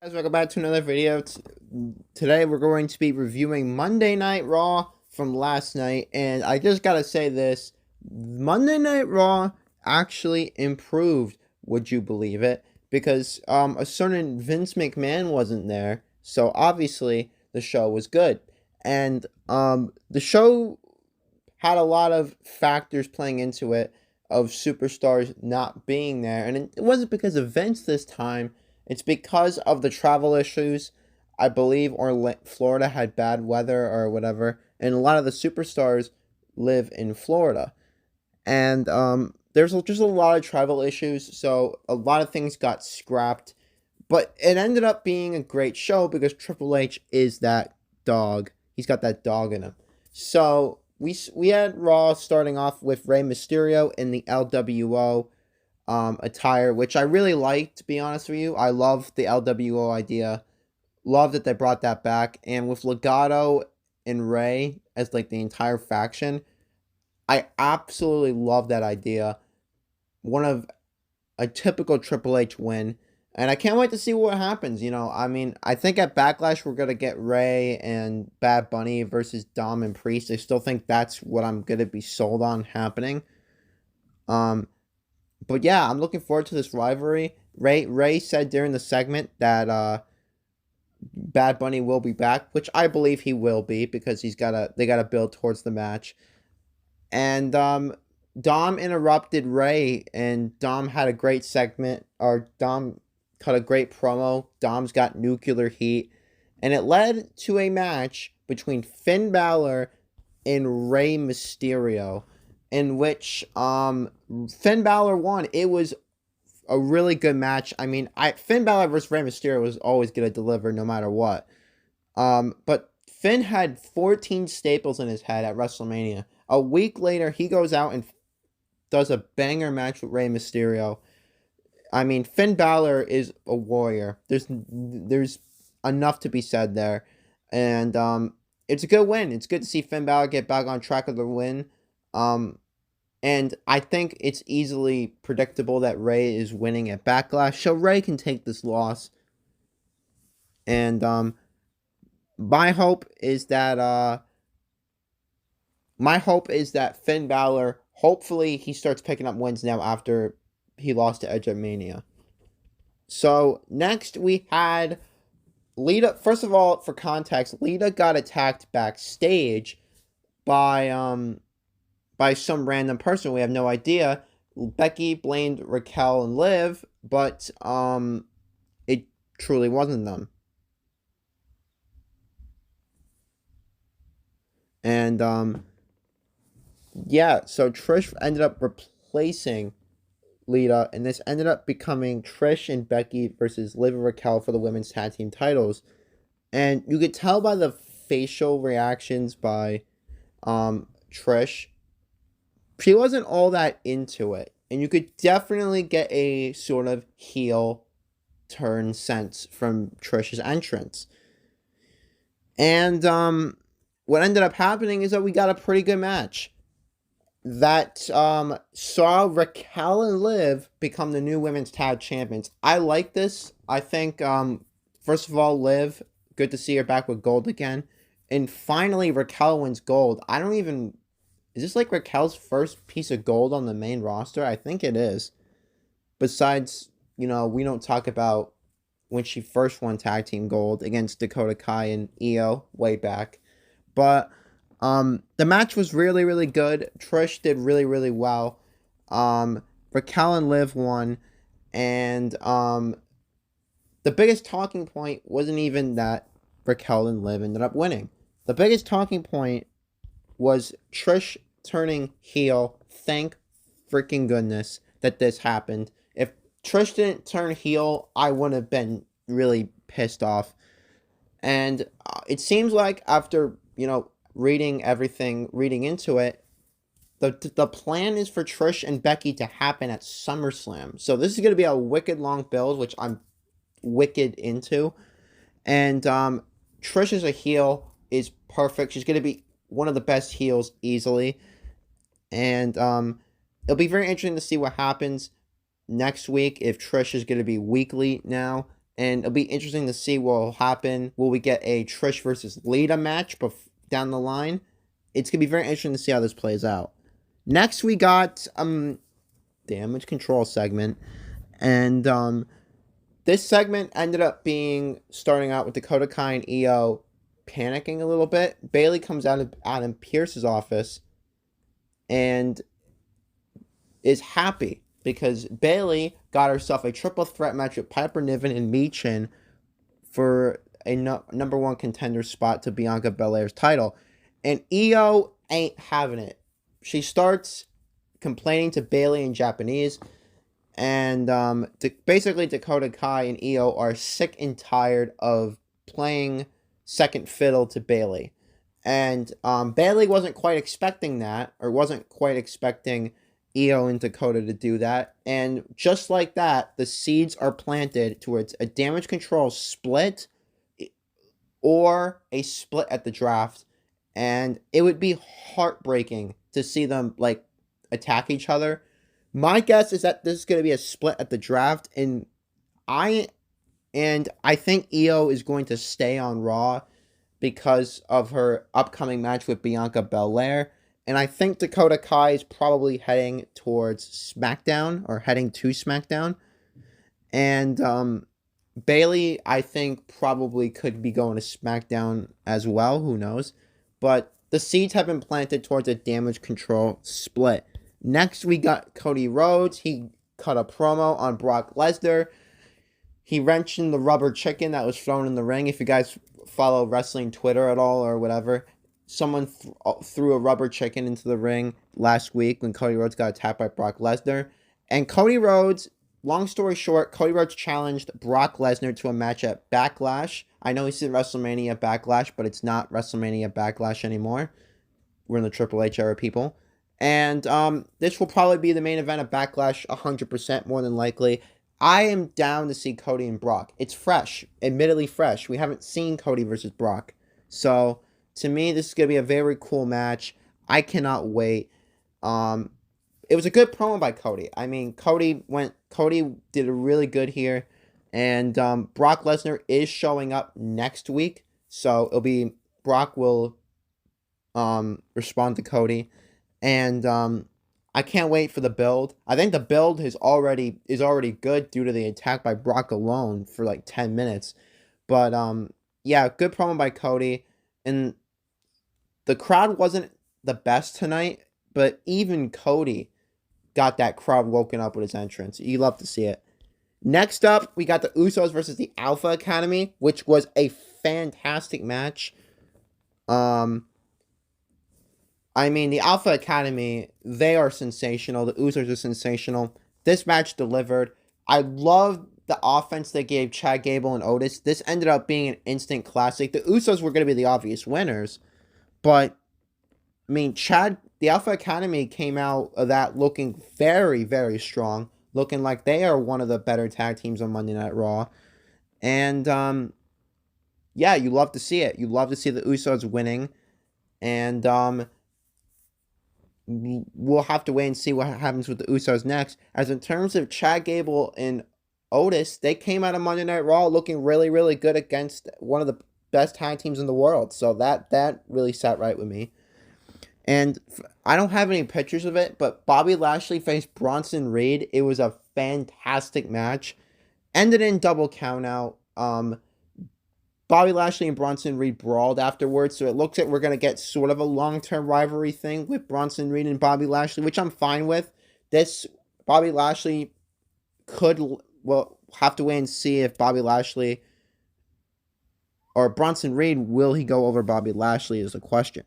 Guys, welcome back to another video. Today we're going to be reviewing Monday Night Raw from last night, and I just gotta say this: Monday Night Raw actually improved. Would you believe it? Because a certain Vince McMahon wasn't there, so obviously the show was good, and the show had a lot of factors playing into it of superstars not being there, and it wasn't because of Vince this time. It's because of the travel issues. I believe Florida had bad weather or whatever, and a lot of the superstars live in Florida. And there's just a lot of travel issues, so a lot of things got scrapped. But it ended up being a great show because Triple H is that dog. He's got that dog in him. So we had Raw starting off with Rey Mysterio in the LWO attire, which I really liked, to be honest with you. I love the LWO idea. Love that they brought that back. And with Legado and Rey as like the entire faction, I absolutely love that idea. One of a typical Triple H win. And I can't wait to see what happens. I mean, I think at Backlash we're going to get Rey and Bad Bunny versus Dom and Priest. I still think that's what I'm going to be sold on happening. Um, but yeah, I'm looking forward to this rivalry. Ray said during the segment that Bad Bunny will be back, which I believe he will be because they gotta build towards the match. And Dom interrupted Ray, and Dom had a great segment, or Dom cut a great promo. Dom's got nuclear heat, and it led to a match between Finn Balor and Rey Mysterio, in which Finn Balor won. It was a really good match. I mean, Finn Balor versus Rey Mysterio was always gonna deliver no matter what. But Finn had 14 staples in his head at WrestleMania. A week later, he goes out and does a banger match with Rey Mysterio. I mean, Finn Balor is a warrior. There's enough to be said there, and it's a good win. It's good to see Finn Balor get back on track of the win. And I think it's easily predictable that Rey is winning at Backlash, so Rey can take this loss. And my hope is that Finn Balor, hopefully he starts picking up wins now after he lost to Edge at Mania. So next we had Lita. First of all, for context, Lita got attacked backstage by some random person. We have no idea. Becky blamed Raquel and Liv, but it truly wasn't them. And yeah, so Trish ended up replacing Lita, and this ended up becoming Trish and Becky versus Liv and Raquel for the women's tag team titles. And you could tell by the facial reactions by Trish, she wasn't all that into it. And you could definitely get a sort of heel turn sense from Trish's entrance. And what ended up happening is that we got a pretty good match that saw Raquel and Liv become the new women's tag champions. I like this. I think, first of all, Liv, good to see her back with gold again. And finally, Raquel wins gold. Is this like Raquel's first piece of gold on the main roster? I think it is. Besides, we don't talk about when she first won tag team gold against Dakota Kai and Io way back. But the match was really, really good. Trish did really, really well. Raquel and Liv won, and the biggest talking point wasn't even that Raquel and Liv ended up winning. The biggest talking point was Trish turning heel. Thank freaking goodness that this happened. If Trish didn't turn heel, I would have been really pissed off. And it seems like after, reading into it, the plan is for Trish and Becky to happen at SummerSlam. So this is going to be a wicked long build, which I'm wicked into. And Trish as a heel is perfect. She's going to be one of the best heels easily. And it'll be very interesting to see what happens next week if Trish is going to be weekly now. and it'll be interesting to see what will happen. Will we get a Trish versus Lita match down the line? It's gonna be very interesting to see how this plays out. Next, we got Damage Control segment, and this segment ended up starting out with Dakota Kai and Io panicking a little bit. Bayley comes out of Adam Pearce's office and is happy because Bayley got herself a triple threat match with Piper Niven and Michin for a number one contender spot to Bianca Belair's title. And Io ain't having it. She starts complaining to Bayley in Japanese. And basically Dakota Kai and Io are sick and tired of playing second fiddle to Bayley. And Bayley wasn't quite expecting that, or wasn't quite expecting Io and Dakota to do that. And just like that, the seeds are planted towards a Damage Control split or a split at the draft. And it would be heartbreaking to see them like attack each other. My guess is that this is going to be a split at the draft, and I think Io is going to stay on Raw because of her upcoming match with Bianca Belair, and I think Dakota Kai is probably heading towards SmackDown or heading to SmackDown, and Bayley I think probably could be going to SmackDown as well. Who knows? But the seeds have been planted towards a Damage Control split. Next, we got Cody Rhodes. He cut a promo on Brock Lesnar. He wrenched in the rubber chicken that was thrown in the ring. If you guys follow wrestling Twitter at all or whatever, someone threw a rubber chicken into the ring last week when Cody Rhodes got attacked by Brock Lesnar. And Cody Rhodes, long story short, Cody Rhodes challenged Brock Lesnar to a match at Backlash. I know he's in WrestleMania Backlash, but it's not WrestleMania Backlash anymore. We're in the Triple H era, people. And this will probably be the main event of Backlash 100% more than likely. I am down to see Cody and Brock. It's fresh, admittedly fresh. We haven't seen Cody versus Brock. So, to me, this is going to be a very cool match. I cannot wait. It was a good promo by Cody. I mean, Cody did a really good here. And Brock Lesnar is showing up next week. So, Brock will respond to Cody. And I can't wait for the build. I think the build is already good due to the attack by Brock alone for like 10 minutes. But yeah, good promo by Cody. And the crowd wasn't the best tonight, but even Cody got that crowd woken up with his entrance. You love to see it. Next up, we got the Usos versus the Alpha Academy, which was a fantastic match. I mean, the Alpha Academy, they are sensational. The Usos are sensational. This match delivered. I love the offense they gave Chad Gable and Otis. This ended up being an instant classic. The Usos were going to be the obvious winners. But, I mean, the Alpha Academy came out of that looking very, very strong. Looking like they are one of the better tag teams on Monday Night Raw. And, yeah, you love to see it. You love to see the Usos winning. And, we'll have to wait and see what happens with the Usos next. As in terms of Chad Gable and Otis, they came out of Monday Night Raw looking really, really good against one of the best tag teams in the world. So that really sat right with me. And I don't have any pictures of it, but Bobby Lashley faced Bronson Reed. It was a fantastic match. Ended in double countout. Bobby Lashley and Bronson Reed brawled afterwards, so it looks like we're going to get sort of a long-term rivalry thing with Bronson Reed and Bobby Lashley, which I'm fine with. Bobby Lashley we'll have to wait and see if Bobby Lashley or Bronson Reed, will he go over Bobby Lashley is the question.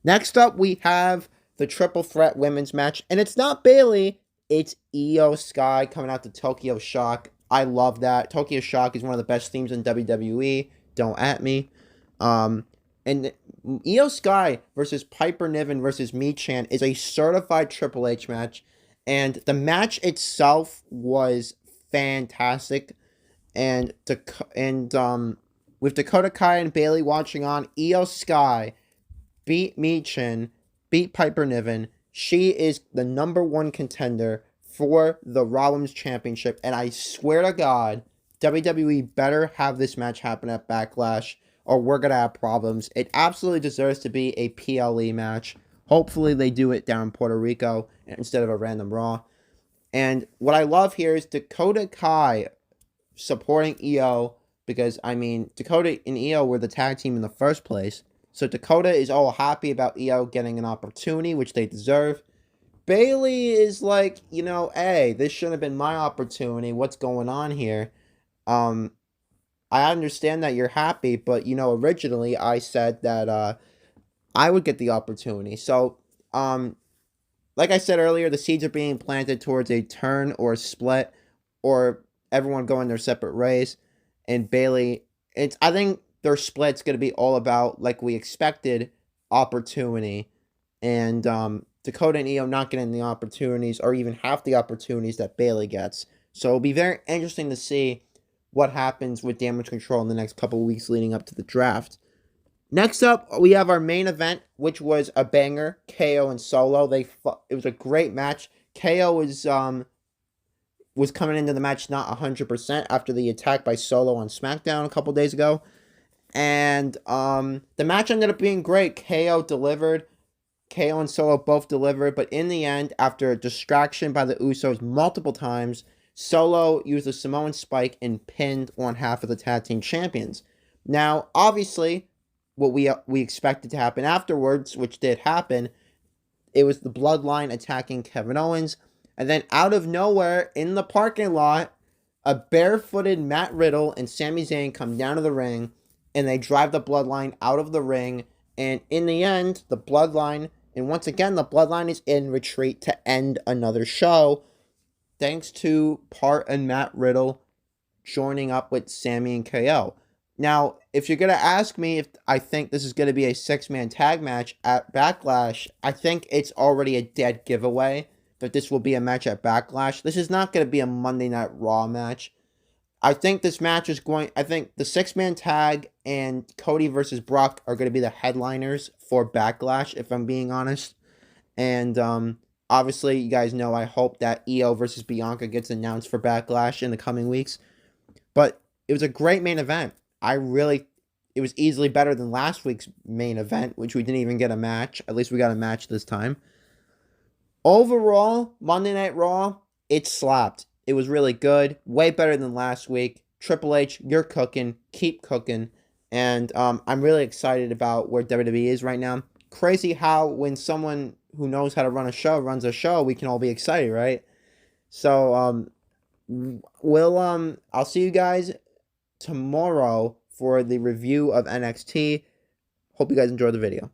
Next up, we have the Triple Threat Women's match, and it's not Bayley, it's Io Sky coming out to Tokyo Shock. I love that. Tokyo Shock is one of the best themes in WWE. Don't at me. And Io Sky versus Piper Niven versus Michin is a certified Triple H match. And the match itself was fantastic. And with Dakota Kai and Bayley watching on, Io Sky beat Michin, beat Piper Niven. She is the number one contender for the Raw Women's Championship, and I swear to God, WWE better have this match happen at Backlash, or we're going to have problems. It absolutely deserves to be a PLE match. Hopefully they do it down in Puerto Rico instead of a random Raw. And what I love here is Dakota Kai supporting EO, because, I mean, Dakota and EO were the tag team in the first place. So Dakota is all happy about EO getting an opportunity, which they deserve. Bayley is like, hey, this shouldn't have been my opportunity. What's going on here? Um, I understand that you're happy, but, originally I said that I would get the opportunity. So, like I said earlier, the seeds are being planted towards a turn or a split, or everyone going their separate ways. And Bayley, I think their split's going to be all about, like we expected, opportunity. And Dakota and EO not getting the opportunities, or even half the opportunities that Bayley gets. So it'll be very interesting to see what happens with Damage Control in the next couple of weeks leading up to the draft. Next up, we have our main event, which was a banger, KO and Solo. It was a great match. KO was coming into the match not 100% after the attack by Solo on SmackDown a couple days ago. And the match ended up being great. KO delivered. KO and Solo both delivered. But in the end, after a distraction by the Usos multiple times, Solo used a Samoan spike and pinned one half of the tag team champions. Now, obviously, what we expected to happen afterwards, which did happen, it was the Bloodline attacking Kevin Owens. And then out of nowhere, in the parking lot, a barefooted Matt Riddle and Sami Zayn come down to the ring, and they drive the Bloodline out of the ring. And in the end, the Bloodline, and once again, the Bloodline is in retreat to end another show, thanks to Part and Matt Riddle joining up with Sami and KO. Now, if you're going to ask me if I think this is going to be a 6-man tag match at Backlash, I think it's already a dead giveaway that this will be a match at Backlash. This is not going to be a Monday Night Raw match. I think this match is I think the 6-man tag and Cody versus Brock are going to be the headliners for Backlash, if I'm being honest. And obviously, you guys know I hope that EO versus Bianca gets announced for Backlash in the coming weeks. But it was a great main event. It was easily better than last week's main event, which we didn't even get a match. At least we got a match this time. Overall, Monday Night Raw, it slapped. It was really good. Way better than last week. Triple H, you're cooking. Keep cooking. And I'm really excited about where WWE is right now. Crazy how when someone who knows how to run a show runs a show, we can all be excited, right? So, I'll see you guys tomorrow for the review of NXT. Hope you guys enjoyed the video.